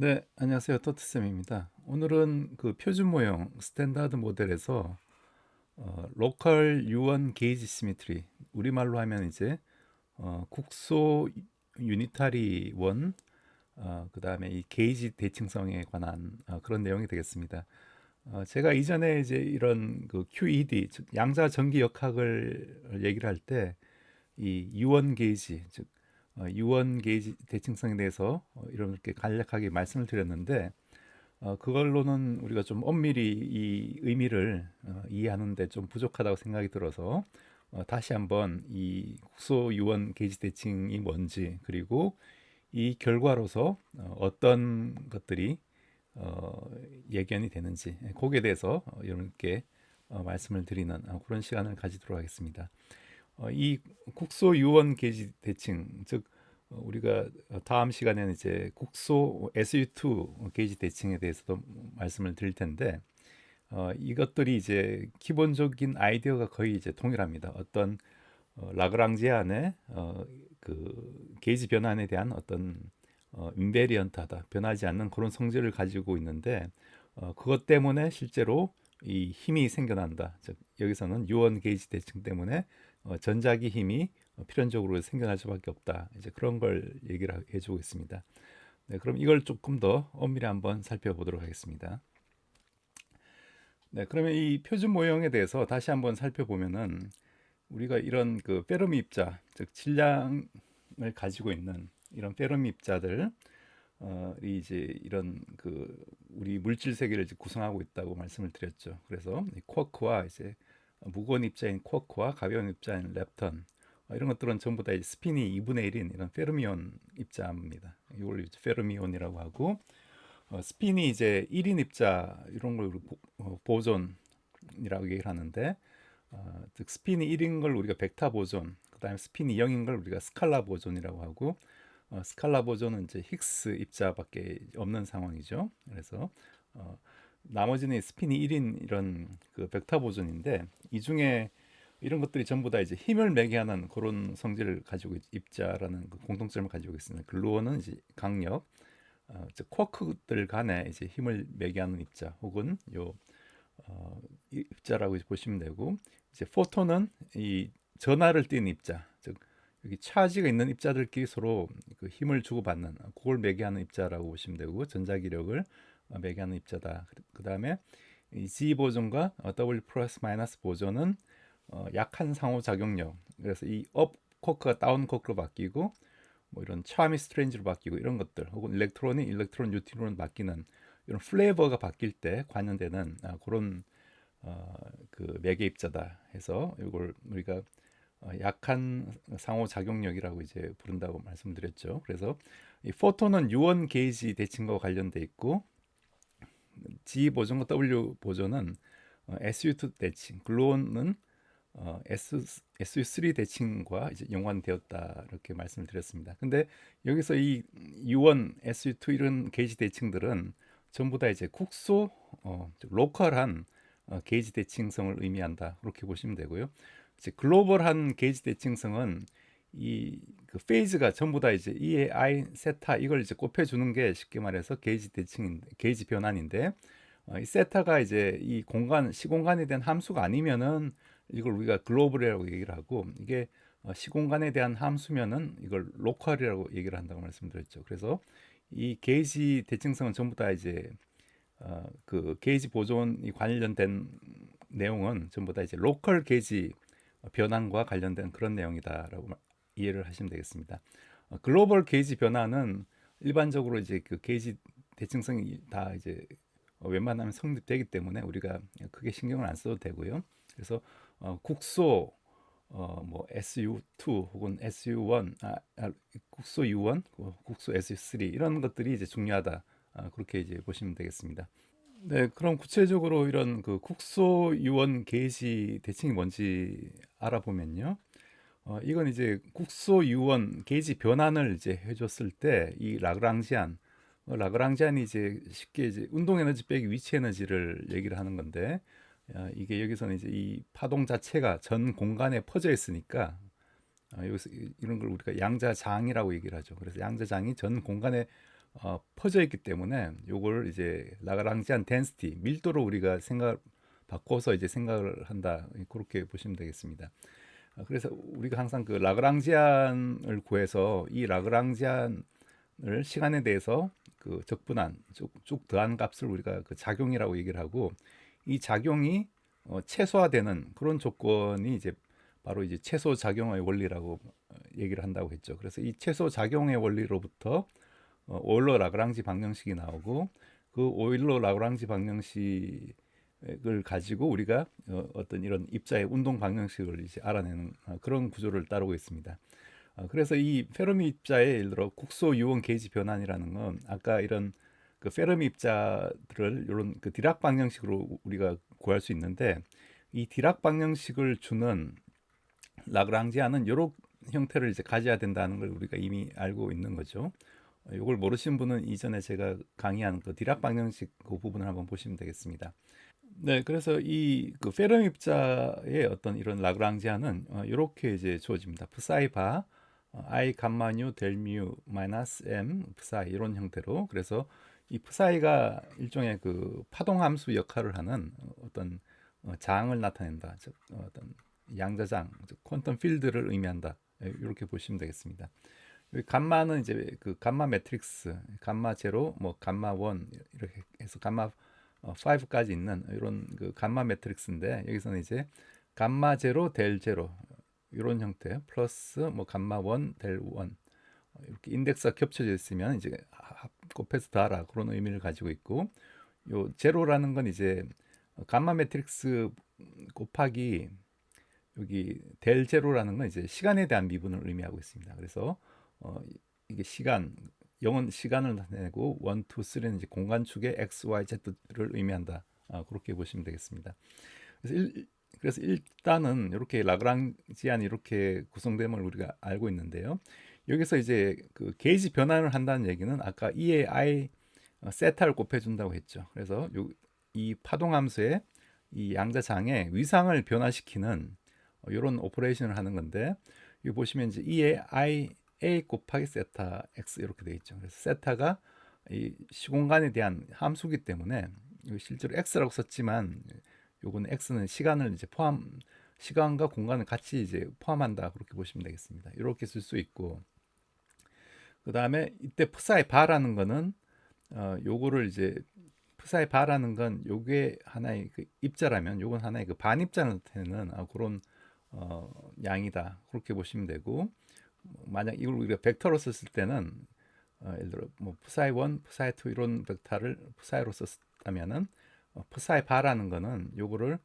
네, 안녕하세요. 토트쌤입니다. 오늘은 그 표준 모형 스탠다드 모델에서 로컬 유언 게이지 시미트리, 우리말로 하면 이제 국소 유니타리 원, 그다음에 이 게이지 대칭성에 관한 그런 내용이 되겠습니다. 제가 이전에 이제 이런 그 QED, 즉 양자 전기 역학을 얘기를 할 때 이 유언 게이지, 즉 유언 게이지 대칭성에 대해서 이렇게 간략하게 말씀을 드렸는데, 그걸로는 우리가 좀 엄밀히 이 의미를 이해하는데 좀 부족하다고 생각이 들어서 다시 한번 이 국소 유언 게이지 대칭이 뭔지, 그리고 이 결과로서 어떤 것들이 어, 예견이 되는지, 거기에 대해서 여러분께 말씀을 드리는 그런 시간을 가지도록 하겠습니다. 이 국소 유언 게이지 대칭, 즉 우리가 다음 시간에는 이제 국소 SU2 게이지 대칭에 대해서도 말씀을 드릴 텐데, 이것들이 이제 기본적인 아이디어가 거의 이제 동일합니다. 어떤 라그랑지안의 그 게이지 변환에 대한 어떤 인베리언트하다, 변하지 않는 그런 성질을 가지고 있는데, 그것 때문에 실제로 이 힘이 생겨난다. 즉 여기서는 유언 게이지 대칭 때문에 전자기 힘이 필연적으로 생겨날 수밖에 없다. 이제 그런 걸 얘기를 해주고 있습니다. 네, 그럼 이걸 조금 더 엄밀히 한번 살펴보도록 하겠습니다. 네, 그러면 이 표준 모형에 대해서 다시 한번 살펴보면은, 우리가 이런 그 페르미 입자, 즉 질량을 가지고 있는 이런 페르미 입자들, 이 이제 이런 그 우리 물질 세계를 이제 구성하고 있다고 말씀을 드렸죠. 그래서 이 쿼크와 이제 무거운 입자인 쿼크와 가벼운 입자인 렙턴, 이런 것들은 전부 다 이제 스핀이 2분의 1인 이런 페르미온 입자입니다. 이걸 이제 페르미온이라고 하고, 스핀이 이제 1인 입자 이런 걸 보존이라고 얘기를 하는데, 즉 스핀이 1인 걸 우리가 벡터 보존, 그다음에 스핀이 0인 걸 우리가 스칼라 보존이라고 하고, 스칼라 보존은 이제 힉스 입자밖에 없는 상황이죠. 그래서 어, 나머지는 스핀이 1인 이런 그 벡터 보존인데, 이 중에 이런 것들이 전부 다 이제 힘을 매개하는 그런 성질을 가지고 입자라는 그 공통점을 가지고 있습니다. 글루온은 이제 강력, 즉 쿼크들 간에 이제 힘을 매개하는 입자, 혹은 요 입자라고 보시면 되고, 이제 포톤은 이 전하를 띠는 입자, 즉 여기 차지가 있는 입자들끼리 서로 그 힘을 주고받는, 그걸 매개하는 입자라고 보시면 되고, 전자기력을 매개하는 입자다. 그 다음에 이 G 보존과 W 플러스 마이너스 보존은 약한 상호작용력, 그래서 이 업 쿼크가 다운 쿼크로 바뀌고, 뭐 이런 차미 스트레인지로 바뀌고, 이런 것들, 혹은 일렉트론이 일렉트론 뉴트론으로 바뀌는 이런 플레이버가 바뀔 때 관련되는 그런 그 매개 입자다 해서 이걸 우리가 약한 상호작용력이라고 이제 부른다고 말씀드렸죠. 그래서 이 포톤은 유언 게이지 대칭과 관련돼 있고, G 보존과 W 보존은 SU2 대칭, 글루온은 SU3 대칭과 이제 연관되었다, 이렇게 말씀을 드렸습니다. 근데 여기서 이 U1, SU2 이런 게이지 대칭들은 전부 다 이제 국소, 즉 로컬한 게이지 대칭성을 의미한다, 그렇게 보시면 되고요. 이제 글로벌한 게이지 대칭성은 이 그 페이즈가 전부 다 이제 E의 I, 세타 이걸 이제 곱해주는 게 쉽게 말해서 게이지 대칭, 게이지 변환인데, 이 세타가 이제 이 공간, 시공간에 대한 함수가 아니면은 이걸 우리가 글로벌이라고 얘기를 하고, 이게 시공간에 대한 함수면은 이걸 로컬이라고 얘기를 한다고 말씀드렸죠. 그래서 이 게이지 대칭성은 전부 다 이제 그 게이지 보존이 관련된 내용은 전부 다 이제 로컬 게이지 변환과 관련된 그런 내용이다라고 이해를 하시면 되겠습니다. 글로벌 게이지 변환은 일반적으로 이제 그 게이지 대칭성이 다 이제 웬만하면 성립되기 때문에 우리가 크게 신경을 안 써도 되고요. 그래서 국소 뭐 SU2 혹은 SU1, 국소 U1, 국소 SU3 이런 것들이 이제 중요하다. 그렇게 이제 보시면 되겠습니다. 네, 그럼 구체적으로 이런 그 국소 유언 게이지 대칭이 뭔지 알아보면요. 이건 이제 국소 유언 게이지 변환을 이제 해줬을 때 이 라그랑지안, 라그랑지안이 이제 쉽게 이제 운동 에너지 빼기 위치 에너지를 얘기를 하는 건데, 이게 여기서는 이제 이 파동 자체가 전 공간에 퍼져 있으니까, 여기서 이런 걸 우리가 양자장이라고 얘기를 하죠. 그래서 양자장이 전 공간에 퍼져 있기 때문에 요걸 이제 라그랑지안 덴시티 밀도로 우리가 생각 바꿔서 이제 생각을 한다, 그렇게 보시면 되겠습니다. 그래서 우리가 항상 그 라그랑지안을 구해서 이 라그랑지안을 시간에 대해서 그 적분한 쭉 더한 값을 우리가 그 작용이라고 얘기를 하고, 이 작용이 최소화되는 그런 조건이 이제 바로 이제 최소 작용의 원리라고 얘기를 한다고 했죠. 그래서 이 최소 작용의 원리로부터 오일러 라그랑지 방정식이 나오고, 그 오일러 라그랑지 방정식을 가지고 우리가 어떤 이런 입자의 운동 방정식을 이제 알아내는 그런 구조를 따르고 있습니다. 그래서 이 페르미 입자의 예를 들어 국소 유원 게이지 변환이라는 건 아까 이런 그 페르미 입자들을 이런 그 디락 방정식으로 우리가 구할 수 있는데, 이 디락 방정식을 주는 라그랑지안은 이런 형태를 이제 가져야 된다는 걸 우리가 이미 알고 있는 거죠. 이걸 모르신 분은 이전에 제가 강의한 그 디락 방정식 그 부분을 한번 보시면 되겠습니다. 네, 그래서 이 그 페르미 입자의 어떤 이런 라그랑지안은 이렇게 이제 주어집니다. psi 바 i 감마 뉴 델 뮤 마이너스 m psi 이런 형태로. 그래서 이 psi가 일종의 그 파동 함수 역할을 하는 어떤 장을 나타낸다. 즉 어떤 양자장, 즉 퀀텀 필드를 의미한다. 이렇게 보시면 되겠습니다. 여기 감마는 이제 그 감마 매트릭스, 감마 제로, 뭐 감마 원 이렇게 해서 감마 5까지 있는 이런 그 감마 매트릭스인데, 여기서는 이제 감마 제로 델 제로 이런 형태 플러스 뭐 감마 원 델 원 이렇게 인덱스가 겹쳐져 있으면 이제 곱해서 더하라 그런 의미를 가지고 있고, 요 제로라는 건 이제 감마 매트릭스 곱하기 여기 델 제로라는 건 이제 시간에 대한 미분을 의미하고 있습니다. 그래서 이게 시간 0은 시간을 나타내고 1, 2, 3는 이제 공간축의 x, y, z를 의미한다. 그렇게 보시면 되겠습니다. 그래서 일단은 이렇게 라그랑지안이 이렇게 구성됨을 우리가 알고 있는데요. 여기서 이제 그 게이지 변환을 한다는 얘기는 아까 E에 I 세타를 곱해준다고 했죠. 그래서 이 파동함수의 이 양자장의 위상을 변화시키는 이런 오퍼레이션을 하는 건데, 여기 보시면 이제 E에 I a 곱하기 세타 x 이렇게 되어 있죠. 그래서 세타가 이 시공간에 대한 함수기 때문에 실제로 x라고 썼지만 요거는 x는 시간을 이제 시간과 공간을 같이 이제 포함한다, 그렇게 보시면 되겠습니다. 이렇게 쓸 수 있고, 그 다음에 이때 psi 바라는 거는 요거를 이제 psi 바라는 건 요게 하나의 그 입자라면 요건 하나의 그 반입자는 되는 그런 양이다, 그렇게 보시면 되고, 만약 이걸 우리가 벡터로 썼을 때는 예를 들어 뭐 psi 1, psi 2 이런 벡터를 psi로 썼다면은 psi 바라는 거는 요거를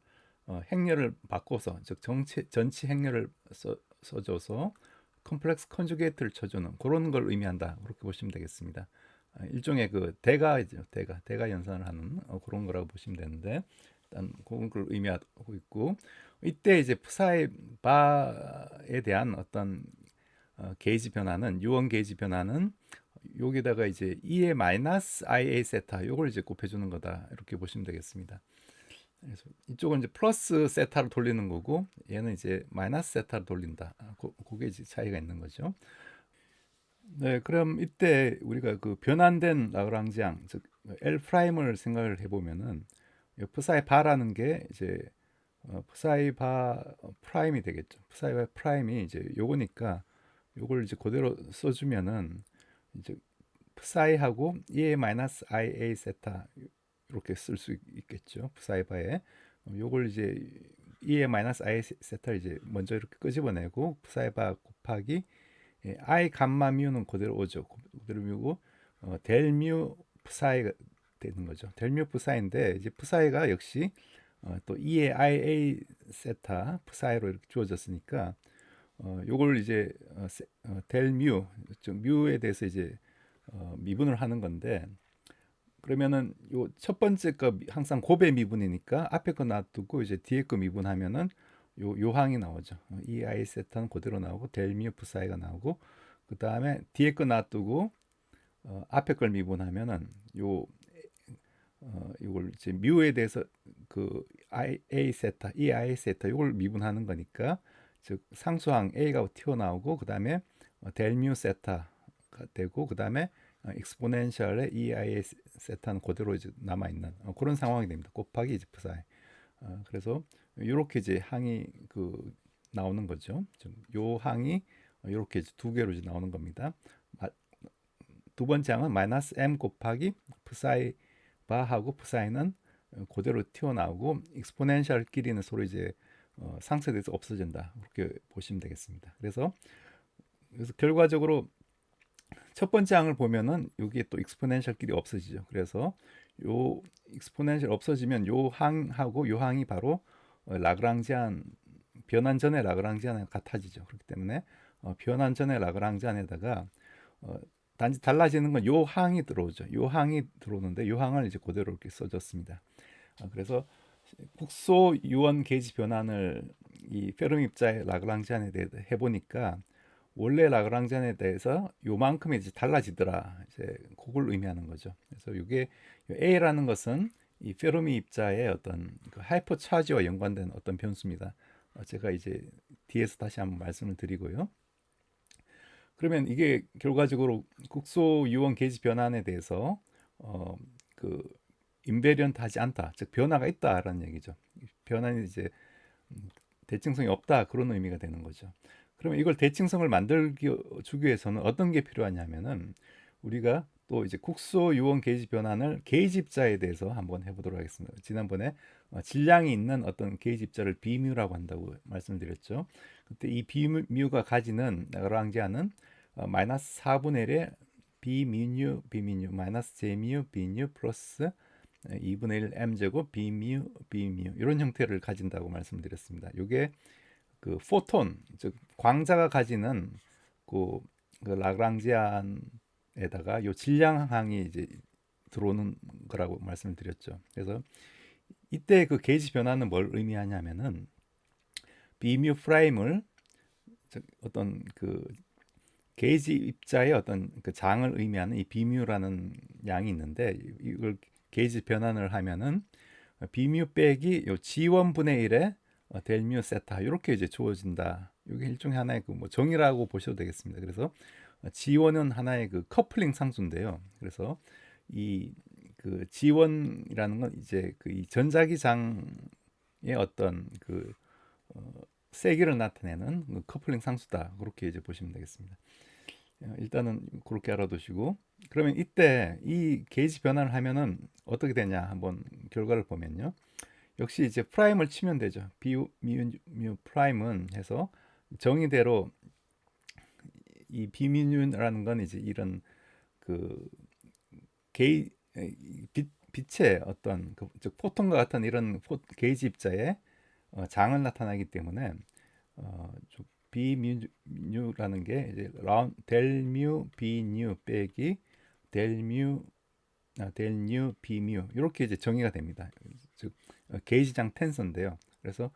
행렬을 바꿔서, 즉 전치 행렬을 써줘서 컴플렉스 컨주게이트를 쳐주는 그런 걸 의미한다, 그렇게 보시면 되겠습니다. 일종의 그 대가죠. 대가 연산을 하는 그런 거라고 보시면 되는데, 일단 그런 걸 의미하고 있고, 이때 이제 psi 바에 대한 어떤 게이지 변화는 유원 게이지 변화는 여기다가 이제 E의 마이너스 IA 세타 요걸 이제 곱해주는 거다, 이렇게 보시면 되겠습니다. 그래서 이쪽은 이제 플러스 세타를 돌리는 거고, 얘는 이제 마이너스 세타를 돌린다. 그게 이제 차이가 있는 거죠. 네, 그럼 이때 우리가 그 변환된 라그랑지앙, 즉 L 프라임을 생각을 해보면은 psi 바라는 게 이제 psi 바 프라임이 되겠죠. psi 바 프라임이 이제 요거니까 요걸 이제 그대로 써주면은 이제 psi하고 EA 마이너스 IA 세타 이렇게 쓸 수 있겠죠. psi 바에 요걸 이제 EA 마이너스 IA 세타를 이제 먼저 이렇게 끄집어내고 psi 바 곱하기 I 감마 뮤는 그대로 오죠. 그대로 뮤고 델 뮤 psi가 되는 거죠. 델 뮤 psi인데 이제 psi가 역시 또 E의 IA 세타 psi로 이렇게 주어졌으니까 요걸 이제 델 뮤, 즉 뮤에 대해서 이제 미분을 하는 건데, 그러면은 요 첫 번째 거 항상 곱의 미분이니까 앞에 거 놔두고 이제 뒤에 거 미분하면은 요 요항이 나오죠. 이 I 세타는 그대로 나오고 델 뮤 psi가 나오고, 그 다음에 뒤에 거 놔두고 앞에 걸 미분하면은 이걸 이제 뮤에 대해서 그 IA 세타, 이 I 세타 이걸 미분하는 거니까, 즉 상수항 A가 튀어나오고 그 다음에 델 뮤 세타가 되고 그 다음에 exponential의 EIA 세타는 그대로 이제 남아 있는 그런 상황이 됩니다. 곱하기 이제 psi. 그래서 이렇게 이제 항이 그 나오는 거죠. 요 항이 이렇게 두 개로 이제 나오는 겁니다. 두 번째 항은 마이너스 m 곱하기 psi 바하고 psi는 그대로 튀어나오고 익스포넨셜끼리는 서로 이제 상쇄돼서 없어진다. 그렇게 보시면 되겠습니다. 그래서 결과적으로 첫 번째 항을 보면은 여기에 또 익스포넨셜끼리 없어지죠. 그래서 요 익스포넨셜 없어지면 요 항하고 요 항이 바로 라그랑지안 변환 전의 라그랑지안과 같아지죠. 그렇기 때문에 변환 전의 라그랑지안에다가 단지 달라지는 건 요 항이 들어오죠. 요 항이 들어오는데 요 항을 이제 그대로 이렇게 써줬습니다. 그래서 국소 유원 게이지 변환을 이 페르미 입자의 라그랑지안에 대해 해보니까 원래 라그랑지안에 대해서 요만큼 이제 달라지더라. 이제 그걸 의미하는 거죠. 그래서 이게 A라는 것은 이 페르미 입자의 어떤 그 하이퍼 차지와 연관된 어떤 변수입니다. 제가 이제 뒤에서 다시 한번 말씀을 드리고요. 그러면 이게 결과적으로 국소 유원 게이지 변환에 대해서 그 인베리언트하지 않다, 즉 변화가 있다라는 얘기죠. 변환이 이제 대칭성이 없다 그런 의미가 되는 거죠. 그러면 이걸 대칭성을 만들기 위해서는 어떤 게 필요하냐면은 우리가 또 이제 국소 유원 게이지 변환을 게이지 입자에 대해서 한번 해보도록 하겠습니다. 지난번에 질량이 있는 어떤 게이지 입자를 비뮤라고 한다고 말씀드렸죠. 그때 이 비뮤가 가지는 라그랑지안은 마이너스 4분의 1의 비뮤 마이너스 제뮤 비뮤 플러스 2분의 1 m제곱 비뮤 이런 형태를 가진다고 말씀드렸습니다. 이게 그 포톤, 즉 광자가 가지는 그 라그랑지안에다가 요 질량항이 이제 들어오는 거라고 말씀을 드렸죠. 그래서 이때 그 게이지 변화는 뭘 의미하냐면은 비뮤 프라임을 어떤 그 게이지 입자의 어떤 그 장을 의미하는 이 비뮤라는 양이 있는데 이걸 게이지 변환을 하면은 비뮤 빼기 요 G1분의 1의 델뮤 세타 이렇게 이제 주어진다. 이게 일종의 하나의 그 뭐 정의라고 보셔도 되겠습니다. 그래서 G1은 하나의 그 커플링 상수인데요. 그래서 이 그 G1이라는 건 이제 그 이 전자기장의 어떤 그 세기를 나타내는 그 커플링 상수다. 그렇게 이제 보시면 되겠습니다. 일단은 그렇게 알아두시고 그러면 이때 이 게이지 변환을 하면은 어떻게 되냐 한번 결과를 보면요. 역시 이제 프라임을 치면 되죠. 비뮤 프라임은 해서 정의대로 이 비뮤라는 건 이제 이런 그 빛의 어떤 즉 포톤과 같은 이런 게이지 입자의 장을 나타나기 때문에 비뮤라는 게 이제 델뮤 비뉴 빼기 델뮤 비뮤 이렇게 이제 정의가 됩니다. 즉 게이지장 텐서인데요. 그래서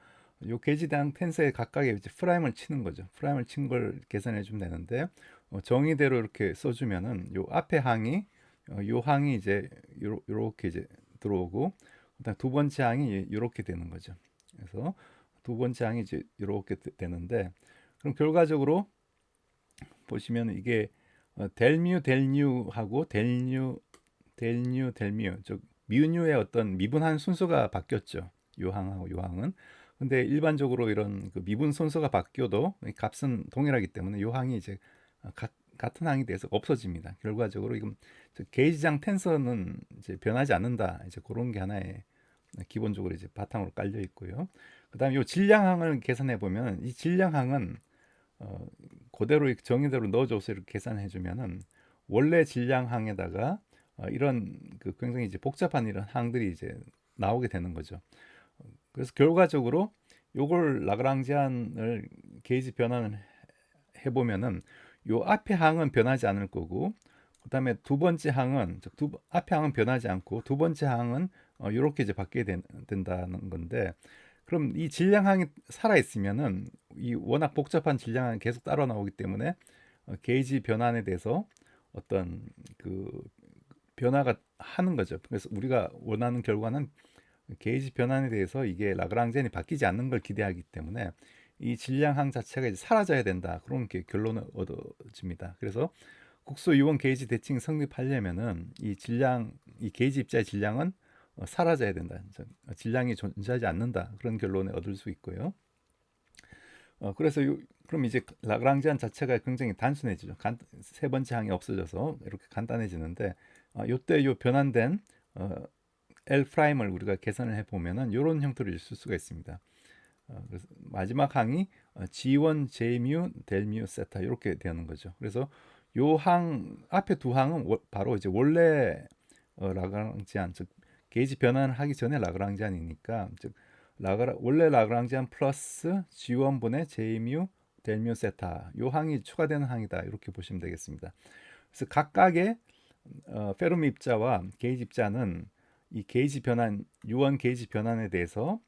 요 게이지장 텐서에 각각의 이제 프라임을 치는 거죠. 프라임을 친 걸 계산해 주면 되는데 정의대로 이렇게 써주면은 요 앞에 항이 요 항이 이제 요렇게 이제 들어오고 그다음 두 번째 항이 이렇게 되는 거죠. 그래서 두 번째 항이 이제 이렇게 되는데 그럼 결과적으로 보시면 이게 델뮤하고 델뮤 즉 뮤뉴의 어떤 미분한 순서가 바뀌었죠. 요항하고 요항은. 근데 일반적으로 이런 그 미분 순서가 바뀌어도 값은 동일하기 때문에 요항이 이제 같은 항이 돼서 없어집니다. 결과적으로 이건 게이지장 텐서는 이제 변하지 않는다. 이제 그런 게 하나의 기본적으로 이제 바탕으로 깔려 있고요. 그다음에 요 질량항을 계산해 보면 이 질량항은 그대로 정의대로 넣어줘서 이렇게 계산해 주면은 원래 질량항에다가 이런 그 굉장히 이제 복잡한 이런 항들이 이제 나오게 되는 거죠. 그래서 결과적으로 요걸 라그랑지안을 게이지 변환을 해보면은 요 앞에 항은 변하지 않을 거고 그다음에 두 번째 항은 앞에 항은 변하지 않고 두 번째 항은 이렇게 이제 바뀌게 된다는 건데 그럼 이 질량항이 살아 있으면은 이 워낙 복잡한 질량항이 계속 따라 나오기 때문에 게이지 변환에 대해서 어떤 그 변화가 하는 거죠. 그래서 우리가 원하는 결과는 게이지 변환에 대해서 이게 라그랑지안이 바뀌지 않는 걸 기대하기 때문에 이 질량항 자체가 이제 사라져야 된다. 그런 게 결론을 얻어집니다. 그래서 국소 유원 게이지 대칭 성립하려면은 이 게이지 입자의 질량은 사라져야 된다. 질량이 존재하지 않는다. 그런 결론을 얻을 수 있고요. 그래서 그럼 이제 라그랑지안 자체가 굉장히 단순해지죠. 세 번째 항이 없어져서 이렇게 간단해지는데 요때 요 변환된 L 프라임을 우리가 계산을 해 보면은 이런 형태로 쓸 수가 있습니다. 그래서 마지막 항이 G1 J뮤 델뮤 세타 이렇게 되는 거죠. 그래서 요 항 앞에 두 항은 바로 이제 원래 라그랑지안 즉 게이지 변환을 하기 전에 라그랑지안이니까 즉 원래 라그랑지안 플러스 G1분의 J뮤 델뮤 세타 요 항이 추가되는 항이다 이렇게 보시면 되겠습니다. 그래서 각각의 페르미 입자와 게이지 입자는 이 게이지 변환 유원 게이지 변환에 대해서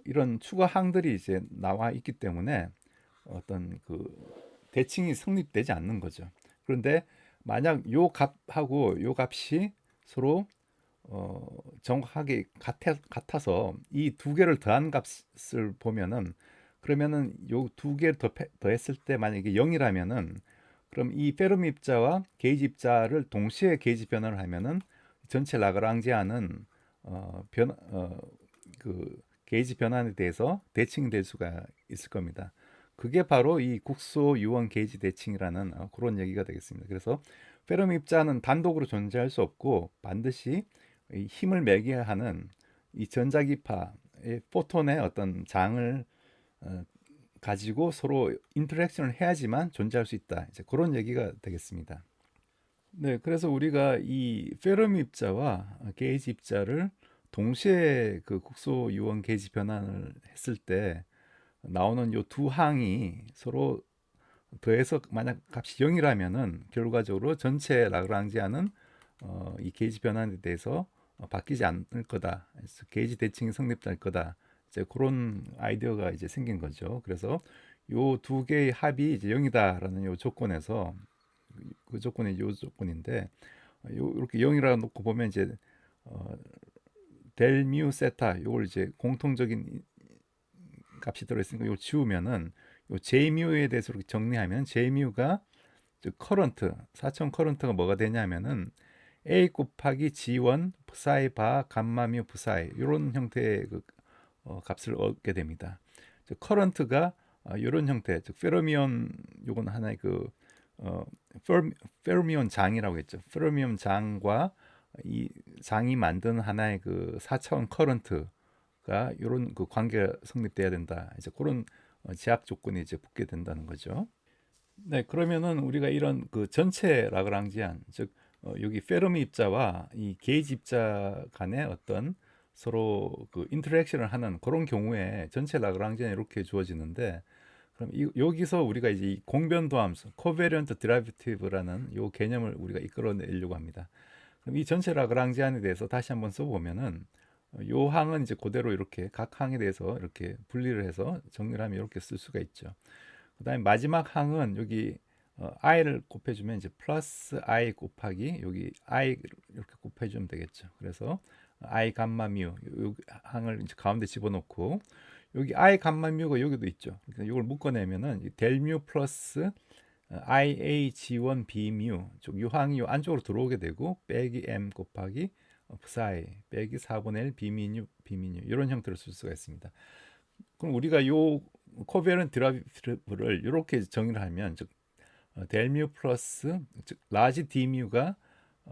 이런 추가 항들이 이제 나와 있기 때문에 어떤 그 대칭이 성립되지 않는 거죠. 그런데 만약 요 값하고 요 값이 서로 정확하게 같아서 이 두 개를 더한 값을 보면은 그러면은 요 두 개를 더했을 때 만약에 0이라면은 그럼 이 페르미 입자와 게이지 입자를 동시에 게이지 변환을 하면은 전체 라그랑지안은 그 게이지 변환에 대해서 대칭될 수가 있을 겁니다. 그게 바로 이 국소 유원 게이지 대칭이라는 그런 얘기가 되겠습니다. 그래서 페르미 입자는 단독으로 존재할 수 없고 반드시 이 힘을 매개야 하는 이 전자기파의 포톤의 어떤 장을 가지고 서로 인터랙션을 해야지만 존재할 수 있다. 이제 그런 얘기가 되겠습니다. 네, 그래서 우리가 이 페르미 입자와 게이지 입자를 동시에 그 국소 유원 게이지 변환을 했을 때 나오는 요 두 항이 서로 더해서 만약 값이 0이라면은 결과적으로 전체 라그랑지안은 이 게이지 변환에 대해서 바뀌지 않을 거다. 그래서 게이지 대칭이 성립될 거다. 이제 그런 아이디어가 이제 생긴 거죠. 그래서 요 두 개의 합이 이제 0이다라는 요 조건에서 그 조건이 요 조건인데 요 이렇게 0이라고 놓고 보면 이제 델뮤 세타 요걸 이제 공통적인 값이 들어있으니까 요 지우면은 요 J뮤에 대해서 이렇게 정리하면 J뮤가 즉 커런트 4천 커런트가 뭐가 되냐면은 A 곱하기 G1 psi 바 감마뮤 psi 이런 형태의 그 값을 얻게 됩니다. 즉 커런트가 이런 형태 즉 페르미온 요건 하나의 그 페르미온 장이라고 했죠. 페르미온 장과 이 장이 만드는 하나의 그 4차원 커런트가 이런 그 관계가 성립돼야 된다. 이제 그런 제약 조건이 이제 붙게 된다는 거죠. 네, 그러면은 우리가 이런 그 전체 라그랑지안, 즉 여기 페르미 입자와 이 게이지 입자 간의 어떤 서로 그 인터랙션을 하는 그런 경우에 전체 라그랑지안이 이렇게 주어지는데, 그럼 여기서 우리가 이제 이 공변도함수, 코베리언트 드라이비티브라는 요 개념을 우리가 이끌어내려고 합니다. 그럼 이 전체 라그랑지안에 대해서 다시 한번 써보면은 요 항은 이제 그대로 이렇게 각 항에 대해서 이렇게 분리를 해서 정리를 하면 이렇게 쓸 수가 있죠. 그다음에 마지막 항은 여기 i를 곱해주면 이제 플러스 i 곱하기 여기 i 이렇게 곱해주면 되겠죠. 그래서 i 감마 뮤 요 항을 이제 가운데 집어넣고 여기 i 감마 뮤가 여기도 있죠. 그러니까 이걸 묶어내면은 델뮤 플러스 ia g1 b 뮤 이 항이 요 안쪽으로 들어오게 되고 빼기 m 곱하기 psi 빼기 4분의 1 비미뉴 이런 형태로 쓸 수가 있습니다. 그럼 우리가 요 코베런트 드라이브를 이렇게 정의를 하면 즉 델뮤 플러스 즉 라지 d뮤가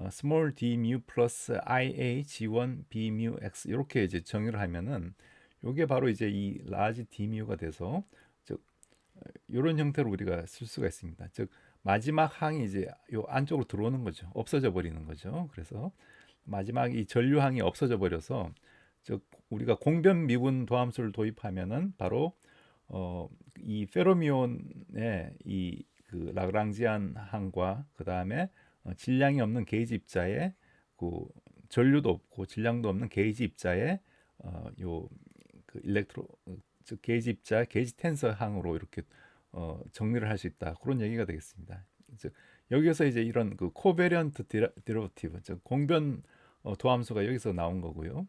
스몰 d뮤 플러스 ia g1 b뮤 x 이렇게 이제 정의를 하면은 요게 바로 이제 이 라지 d뮤가 돼서 즉 이런 형태로 우리가 쓸 수가 있습니다. 즉 마지막 항이 이제 요 안쪽으로 들어오는 거죠. 없어져 버리는 거죠. 그래서 마지막 이 전류항이 없어져 버려서 즉 우리가 공변 미분 도함수를 도입하면은 바로 이 페르미온의 이 그 라그랑지안 항과 그 다음에 질량이 없는 게이지 입자의 그 전류도 없고 질량도 없는 게이지 입자의 요 그 즉 게이지 입자 게이지 텐서 항으로 이렇게 정리를 할 수 있다 그런 얘기가 되겠습니다. 즉 여기서 이제 이런 그 코베리언트 데리버티브 즉 공변 도함수가 여기서 나온 거고요.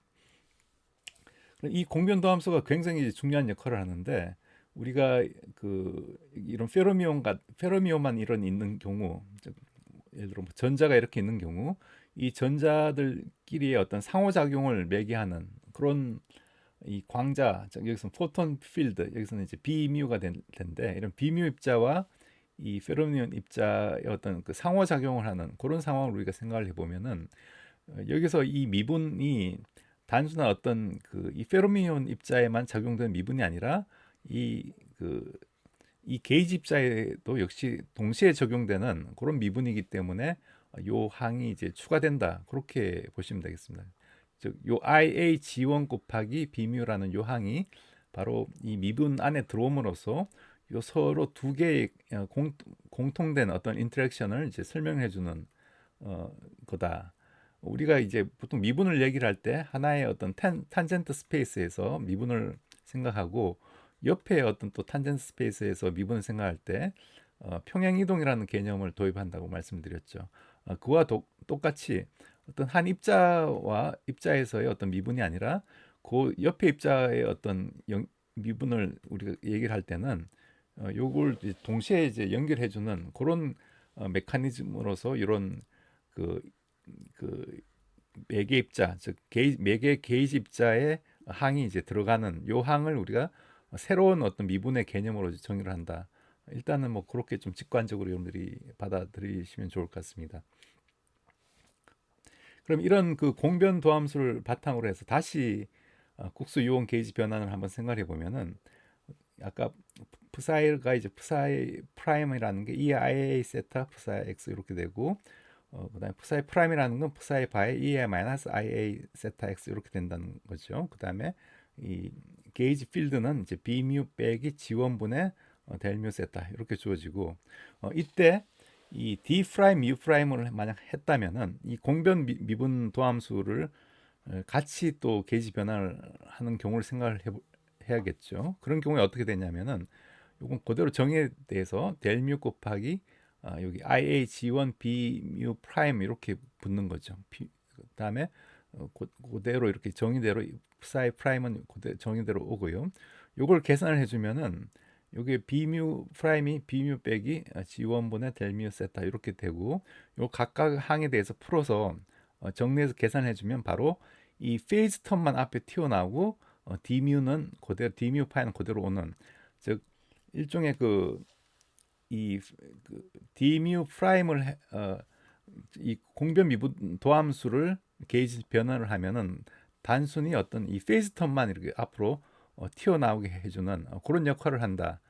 이 공변도함수가 굉장히 중요한 역할을 하는데 우리가 그 이런 페르미온만 이런 있는 경우 예를 들어 뭐 전자가 이렇게 있는 경우 이 전자들끼리의 어떤 상호작용을 매개하는 그런 이 광자, 여기서는 포톤 필드, 여기서는 이제 비뮤가 될 텐데 이런 비뮤 입자와 이 페르미온 입자의 어떤 그 상호작용을 하는 그런 상황을 우리가 생각을 해보면은 여기서 이 미분이 단순한 어떤 그 이 페르미온 입자에만 작용되는 미분이 아니라 이 그 이 게이지 입자에도 역시 동시에 적용되는 그런 미분이기 때문에 요 항이 이제 추가된다 그렇게 보시면 되겠습니다. 즉 요 IA G1 곱하기 B뮤라는 요 항이 바로 이 미분 안에 들어옴으로써 요 서로 두 개의 공통된 어떤 인터랙션을 이제 설명해 주는 거다. 우리가 이제 보통 미분을 얘기를 할 때 하나의 어떤 탄젠트 스페이스에서 미분을 생각하고 옆에 어떤 또 탄젠트 스페이스에서 미분을 생각할 때 평행 이동이라는 개념을 도입한다고 말씀드렸죠. 그와 똑같이 어떤 한 입자와 입자에서의 어떤 미분이 아니라 그 옆에 입자의 어떤 미분을 우리가 얘기를 할 때는 요걸 이제 동시에 이제 연결해 주는 그런 메커니즘으로서 이런 그, 그 매개 입자, 즉 매개 게이지 입자의 항이 이제 들어가는 요 항을 우리가 새로운 어떤 미분의 개념으로 정의를 한다. 일단은 뭐 그렇게 좀 직관적으로 여러분들이 받아들이시면 좋을 것 같습니다. 그럼 이런 그 공변 도함수를 바탕으로 해서 다시 국수 유온 게이지 변환을 한번 생각해 보면은 아까 프사이가 이제 프사이 프라임이라는 게 EIA 세타 프사이 X 이렇게 되고 그다음에 프사이 프라임이라는 건 프사이 바이 EI 마이너스 IA 세타 X 이렇게 된다는 거죠. 그다음에 이 게이지 필드는 이제 B뮤 빼기 G1분의 델뮤 세타 이렇게 주어지고 이때 이 D 프라임, U 프라임을 만약 했다면은 이 공변 미분 도함수를 같이 또 게이지 변환을 하는 경우를 생각을 해야겠죠. 그런 경우에 어떻게 되냐면은 요건 그대로 정의에 대해서 델 뮤 곱하기 여기 IAG1 B 뮤 프라임 이렇게 붙는 거죠. 그다음에 그대로 이렇게 정의대로 사이 프라임은 정의대로 오고요. 요걸 계산을 해주면은 요게 B뮤 프라임이 B뮤 빼기 G1분의 델뮤 세타 이렇게 되고 요 각각 항에 대해서 풀어서 정리해서 계산해주면 바로 이 페이즈 텀만 앞에 튀어나오고 D뮤는 그대로 D뮤 파이는 그대로 오는 즉 일종의 이 D뮤 프라임을 이 공변 미분 도함수를 게이지 변환을 하면은 단순히 어떤 이 페이즈 텀만 이렇게 앞으로 튀어나오게 해주는 그런 역할을 한다.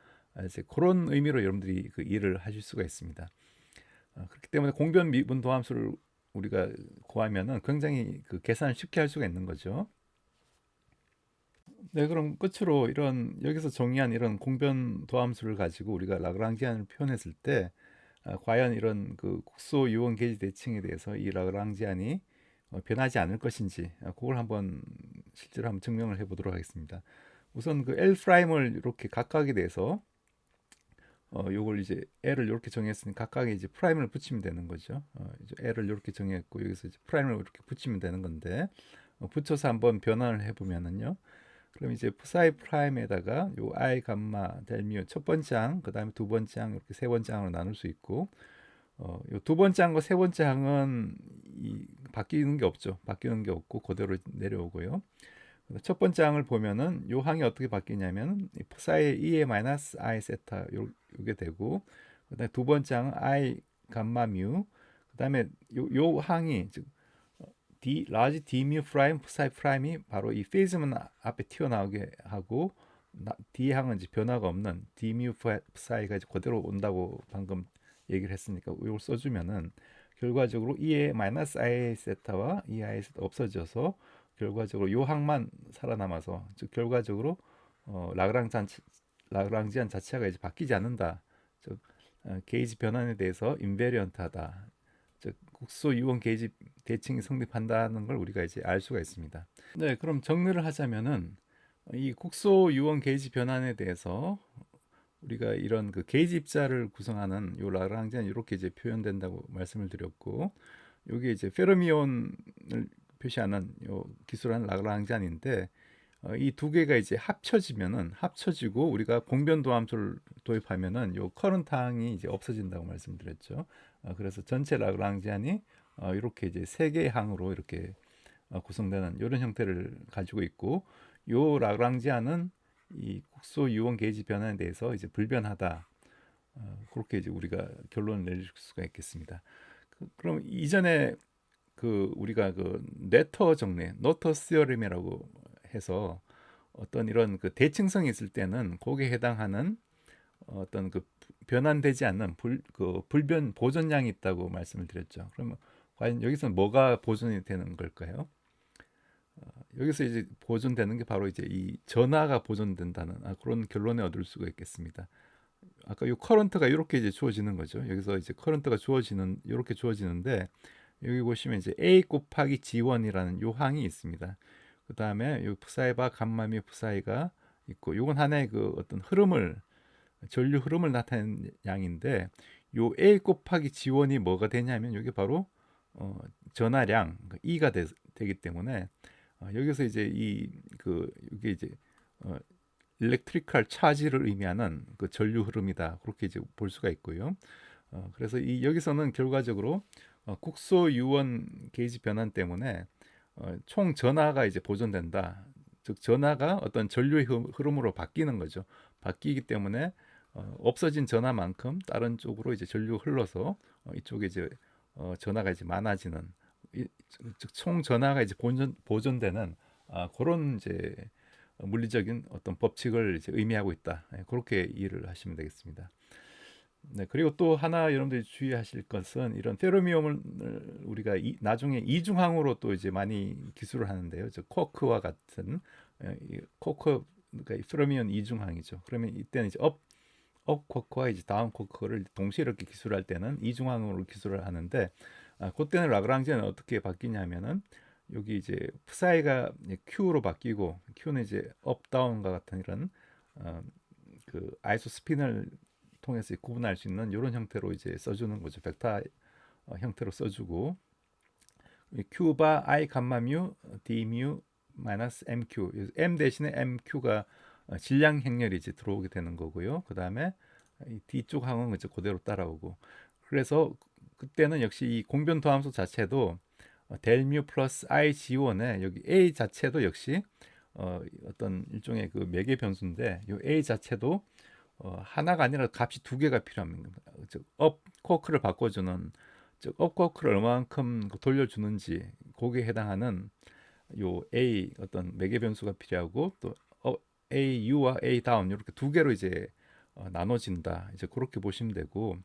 이제 그런 의미로 여러분들이 그 일을 하실 수가 있습니다. 그렇기 때문에 공변 미분 도함수를 우리가 구하면은 굉장히 그 계산을 쉽게 할 수가 있는 거죠. 네, 그럼 끝으로 이런 여기서 정의한 이런 공변 도함수를 가지고 우리가 라그랑지안을 표현했을 때 과연 이런 그 국소 유원 게이지 대칭에 대해서 이 라그랑지안이 변하지 않을 것인지 그걸 한번 실제로 한번 증명을 해보도록 하겠습니다. 우선 그 L 프라임을 이렇게 각각에 대해서 요걸 이제 L을 이렇게 정했으니 각각에 이제 프라임을 붙이면 되는 거죠. 이제 L을 이렇게 정했고 여기서 이제 프라임을 이렇게 붙이면 되는 건데 붙여서 한번 변환을 해보면은요. 그럼 이제 psi 프라임에다가 요 i 감마 델뮤 첫 번째 항, 그다음에 두 번째 항 이렇게 세 번째 항으로 나눌 수 있고 요 두 번째 항과 세 번째 항은 바뀌는 게 없죠. 바뀌는 게 없고 그대로 내려오고요. 첫 번째 항을 보면은 요 항이 어떻게 바뀌냐면 psi e의 마이너스 i 세타 요게 되고 그다음에 두 번째 항은 i 감마 뮤 그다음에 요 항이 즉 D 라지 D 뮤 프라임 psi 프라임이 바로 이 페이즈만 앞에 튀어나오게 하고 D 항은 이제 변화가 없는 D 뮤 psi가 이제 그대로 온다고 방금 얘기를 했으니까 이걸 써주면은 결과적으로 E의 마이너스 I 세타와 E I 세타 없어져서 결과적으로 요 항만 살아남아서 즉 결과적으로 라그랑지안 자체가 이제 바뀌지 않는다. 즉 게이지 변환에 대해서 인베리언트하다. 즉 국소 유원 게이지 대칭이 성립한다는 걸 우리가 이제 알 수가 있습니다. 네, 그럼 정리를 하자면은 이 국소 유원 게이지 변환에 대해서 우리가 이런 그 게이지 입자를 구성하는 요 라그랑지안 이렇게 이제 표현된다고 말씀을 드렸고, 여기 이제 페르미온을 표시하는 요 기술한 라그랑지안인데 이 두 개가 이제 합쳐지고 우리가 공변도함수를 도입하면은 요 커런트 항이 이제 없어진다고 말씀드렸죠. 그래서 전체 라그랑지안이 이렇게 이제 세 개의 항으로 이렇게 구성되는 이런 형태를 가지고 있고, 요 라그랑지안은 이 국소 유원 게이지 변화에 대해서 이제 불변하다. 그렇게 이제 우리가 결론을 내릴 수가 있겠습니다. 그럼 이전에 우리가 네터 정리, 노터 시어림이라고 해서 어떤 이런 대칭성이 있을 때는 거기에 해당하는 어떤 변환되지 않는 불변 보존량이 있다고 말씀을 드렸죠. 그러면 과연 여기서 뭐가 보존이 되는 걸까요? 여기서 이제 보존되는 게 바로 이제 이 전하가 보존된다는 그런 결론을 얻을 수가 있겠습니다. 아까 이 커런트가 이렇게 이제 주어지는 거죠. 여기서 이제 커런트가 이렇게 주어지는데, 여기 보시면 이제 A 곱하기 G1이라는 요 항이 있습니다. 그 다음에 요 프사이바 감마미 프사이가 있고, 요건 하나의 어떤 전류 흐름을 나타내는 양인데, 요 A 곱하기 G1이 뭐가 되냐면 여기 바로 전하량 E가 되기 때문에 여기서 이제 이게 이제 일렉트리컬 차지를 의미하는 전류 흐름이다, 그렇게 이제 볼 수가 있고요. 그래서 여기서는 결과적으로 국소 유원 게이지 변환 때문에 총 전하가 이제 보존된다. 즉 전하가 어떤 전류의 흐름으로 바뀌는 거죠. 바뀌기 때문에 없어진 전하만큼 다른 쪽으로 이제 전류가 흘러서 이쪽에 이제 전하가 이제 많아지는, 즉 총 전하가 이제 보존되는 그런 이제 물리적인 어떤 법칙을 이제 의미하고 있다. 그렇게 이해를 하시면 되겠습니다. 네, 그리고 또 하나 여러분들이 주의하실 것은 이런 페르미움을 우리가 나중에 이중항으로 또 이제 많이 기술을 하는데요. 저 쿼크와 같은 쿼크, 그러니까 페르미움 이중항이죠. 그러면 이때는 이제 업 쿼크와 이제 다운 쿼크를 동시에 이렇게 기술할 때는 이중항으로 기술을 하는데, 그때는 라그랑지안은 어떻게 바뀌냐면은 여기 이제 psi가 q로 바뀌고, q는 이제 업 다운과 같은 이런 아이소 스핀을 통해서 구분할 수 있는 이런 형태로 이제 써주는 거죠. 벡터 형태로 써주고, q바 i 감마 뮤 d 뮤 마이너스 mq, m 대신에 mq가 질량 행렬이 이제 들어오게 되는 거고요. 그 다음에 이 뒤쪽 항은 이제 그대로 따라오고, 그래서 그때는 역시 이 공변 도함수 자체도 델뮤 플러스 i g1에 여기 a 자체도 역시 어떤 일종의 매개 변수인데, 이 a 자체도 하나가 아니라 값이 두 개가 필요합니다. 즉 업 쿼크를 바꿔주는, 즉 업 쿼크를 얼마만큼 돌려주는지 거기에 해당하는 요 a 어떤 매개 변수가 필요하고, 또 a u와 a 다운 이렇게 두 개로 이제 나눠진다, 이제 그렇게 보시면 되고,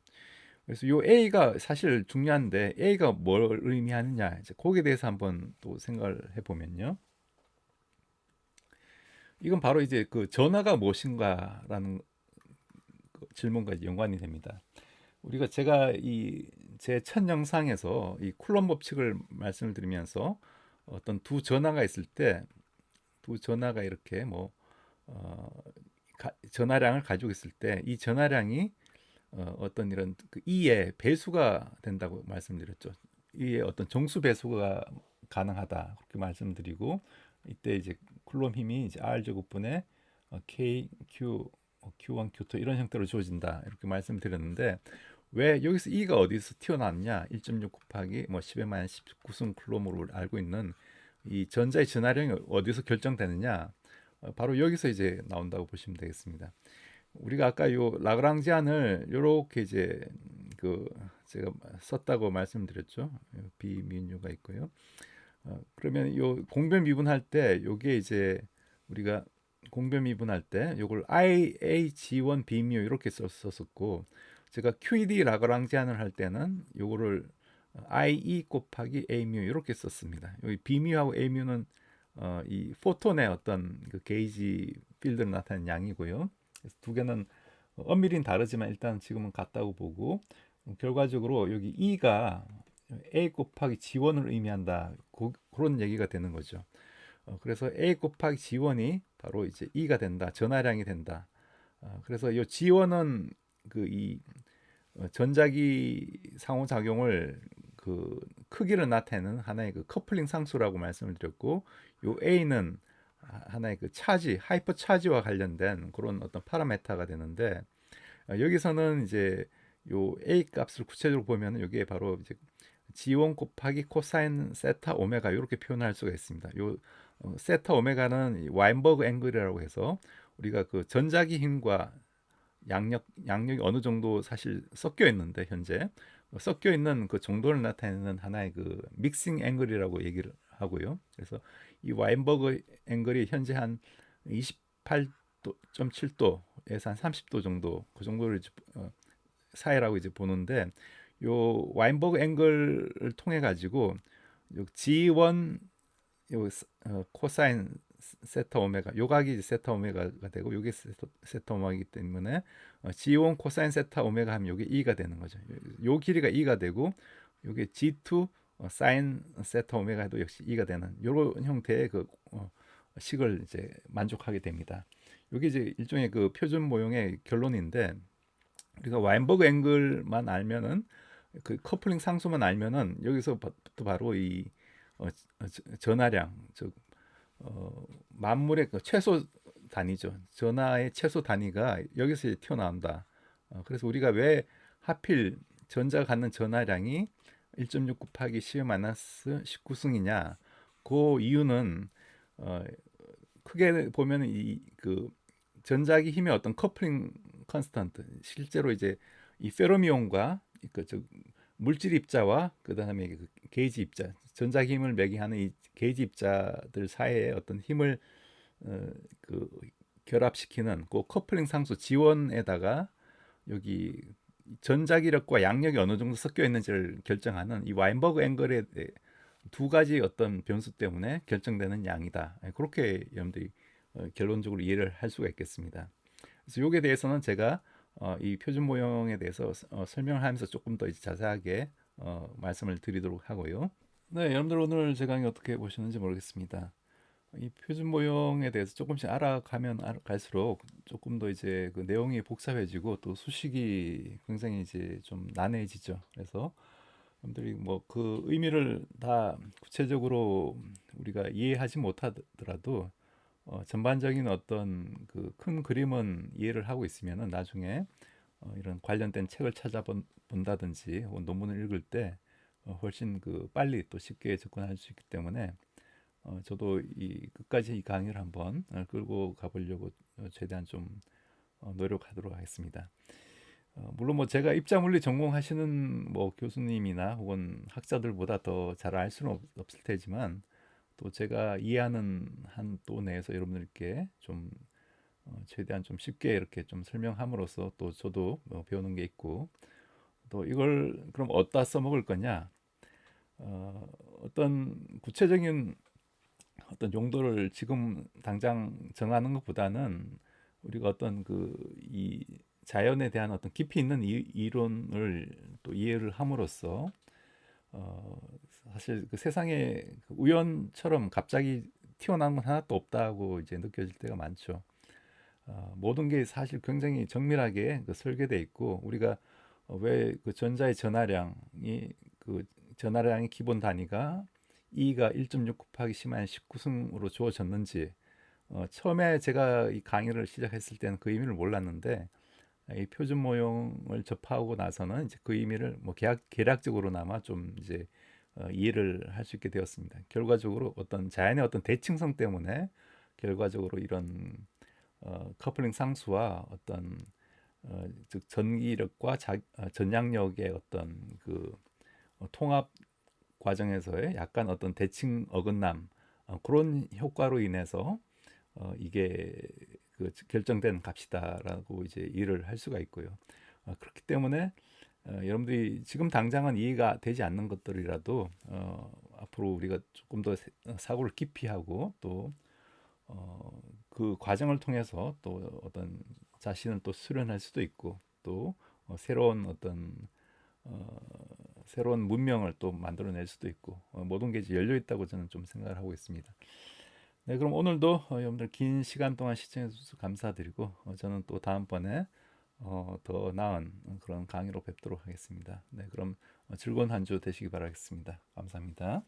그래서 요 a가 사실 중요한데 a가 뭘 의미하느냐, 이제 거기에 대해서 한번 또 생각을 해보면요, 이건 바로 이제 전하가 무엇인가라는 질문과 연관이 됩니다. 제가 제 첫 영상에서 이 쿨럼b 법칙을 말씀을 드리면서 어떤 두 전하가 있을 때, 두 전하가 이렇게 전하량을 가지고 있을 때 이 전하량이 어떤 이런 E의 배수가 된다고 말씀드렸죠. E의 어떤 정수 배수가 가능하다, 그렇게 말씀드리고, 이때 이제 쿨럼 힘이 이제 R 제곱분의 K, Q, Q1, Q2 이런 형태로 주어진다, 이렇게 말씀드렸는데, 왜 여기서 E가 어디서 튀어나왔냐? 1.6 곱하기 10의 마이너스 19승 쿨럼으로 알고 있는 이 전자의 전하량이 어디서 결정되느냐? 바로 여기서 이제 나온다고 보시면 되겠습니다. 우리가 아까 요 라그랑지안을 이렇게 이제 제가 썼다고 말씀드렸죠. 비미유가 있고요. 그러면 요 공변 미분할 때 요게 이제 우리가 공변 미분할 때 요걸 IAG1 비뮤 이렇게 썼었고, 제가 QED 라그랑지안을 할 때는 요거를 IE 곱하기 A뮤 이렇게 썼습니다. 여기 B뮤하고 A뮤는 이 포톤의 어떤 게이지 필드를 나타내는 양이고요. 그래서 두 개는 엄밀히는 다르지만 일단 지금은 같다고 보고, 결과적으로 여기 E가 A 곱하기 G1을 의미한다, 그런 얘기가 되는 거죠. 그래서 A 곱하기 G1이 바로 이제 E가 된다, 전하량이 된다. 그래서 이 G1은 이 전자기 상호작용을 크기를 나타내는 하나의 커플링 상수라고 말씀을 드렸고, 요 A는 하나의 그 차지, 하이퍼 차지와 관련된 그런 어떤 파라메타가 되는데 여기서는 이제 요 A 값을 구체적으로 보면은 여기에 바로 이제 G1 곱하기 코사인 세타 오메가 이렇게 표현할 수가 있습니다. 요 세타 오메가는 와인버그 앵글이라고 해서 우리가 그 전자기 힘과 양력이 어느 정도 사실 섞여 있는데 현재 섞여 있는 그 정도를 나타내는 하나의 그 믹싱 앵글이라고 얘기를 하고요. 그래서 이 와인버그 앵글이 현재 한 28.7도에서 한 30도 정도 그 정도를 이제, 사이라고 이제 보는데 요 와인버그 앵글을 통해 가지고 요 G1 요 코사인 세타 오메가 요각이 세타 오메가가 되고 요게 세타 오메가이기 때문에 G1 코사인 세타 오메가 하면 요게 E가 되는 거죠. 요 길이가 E가 되고 요게 G2 사인 세타 오메가도 역시 E가 되는 요런 형태의 그 식을 이제 만족하게 됩니다. 요게 이제 일종의 그 표준 모형의 결론인데 우리가 와인버그 앵글만 알면은 그 커플링 상수만 알면은 여기서부터 바로 이 전하량 즉 만물의 그 최소 단위죠. 전하의 최소 단위가 여기서 이제 튀어나온다. 그래서 우리가 왜 하필 전자가 갖는 전하량이 1.6 곱하기 10 마이너스 19승이냐? 그 이유는 어, 크게 보면 이 그 전자기 힘의 어떤 커플링 컨스턴트 실제로 이제 이 페로미온과 그저 물질 입자와 그다음에 그 게이지 입자 전자기 힘을 매개하는 이 게이지 입자들 사이에 어떤 힘을 어, 그 결합시키는 그 커플링 상수 지원에다가 여기 전자기력과 양력이 어느 정도 섞여 있는지를 결정하는 이 와인버그 앵글의 두 가지 어떤 변수 때문에 결정되는 양이다. 그렇게 여러분들이 결론적으로 이해를 할 수가 있겠습니다. 그래서 요에 대해서는 제가 이 표준 모형에 대해서 설명을 하면서 조금 더 이제 자세하게 말씀을 드리도록 하고요. 네, 여러분들 오늘 제 강의 어떻게 보셨는지 모르겠습니다. 이 표준 모형에 대해서 조금씩 알아가면 알아갈수록 조금 더 이제 그 내용이 복잡해지고 또 수식이 굉장히 이제 좀 난해해지죠. 그래서 여러분들이 뭐 그 의미를 다 구체적으로 우리가 이해하지 못하더라도 전반적인 어떤 그 큰 그림은 이해를 하고 있으면은 나중에 이런 관련된 책을 찾아본다든지 혹은 논문을 읽을 때 훨씬 그 빨리 또 쉽게 접근할 수 있기 때문에 저도 이 끝까지 이 강의를 한번 끌고 가보려고 최대한 좀 노력하도록 하겠습니다. 물론 뭐 제가 입자물리 전공하시는 뭐 교수님이나 혹은 학자들보다 더 잘 알 수는 없을 테지만 또 제가 이해하는 한도 내에서 여러분들께 좀 최대한 좀 쉽게 이렇게 좀 설명함으로써 또 저도 배우는 게 있고 또 이걸 그럼 어디다 써먹을 거냐 어떤 구체적인 어떤 용도를 지금 당장 정하는 것보다는 우리가 어떤 그 이 자연에 대한 어떤 깊이 있는 이론을 또 이해를 함으로써 어, 사실 그 세상에 그 우연처럼 갑자기 튀어나온 건 하나도 없다고 이제 느껴질 때가 많죠. 모든 게 사실 굉장히 정밀하게 그 설계돼 있고 우리가 왜 그 전자의 전하량이 그 전하량의 기본 단위가 E가 1.6 곱하기 10-19승으로 주어졌는지 처음에 제가 이 강의를 시작했을 때는 그 의미를 몰랐는데 이 표준 모형을 접하고 나서는 이제 그 의미를 뭐 계략적으로나마 좀 이제 이해를 할 수 있게 되었습니다. 결과적으로 어떤 자연의 어떤 대칭성 때문에 결과적으로 이런 커플링 상수와 어떤 즉 전기력과 전향력의 어떤 그 통합 과정에서의 약간 어떤 대칭 어긋남 그런 효과로 인해서 이게 그 결정된 값이다라고 이제 이해를 할 수가 있고요. 그렇기 때문에 여러분들이 지금 당장은 이해가 되지 않는 것들이라도 앞으로 우리가 조금 더 사고를 깊이 하고 또 그 과정을 통해서 또 어떤 자신을 또 수련할 수도 있고 또 새로운 어떤 어, 새로운 문명을 또 만들어낼 수도 있고 모든 게 이제 열려 있다고 저는 좀 생각을 하고 있습니다. 네, 그럼 오늘도 여러분들 긴 시간 동안 시청해 주셔서 감사드리고 저는 또 다음번에 더 나은 그런 강의로 뵙도록 하겠습니다. 네, 그럼 즐거운 한 주 되시기 바라겠습니다. 감사합니다.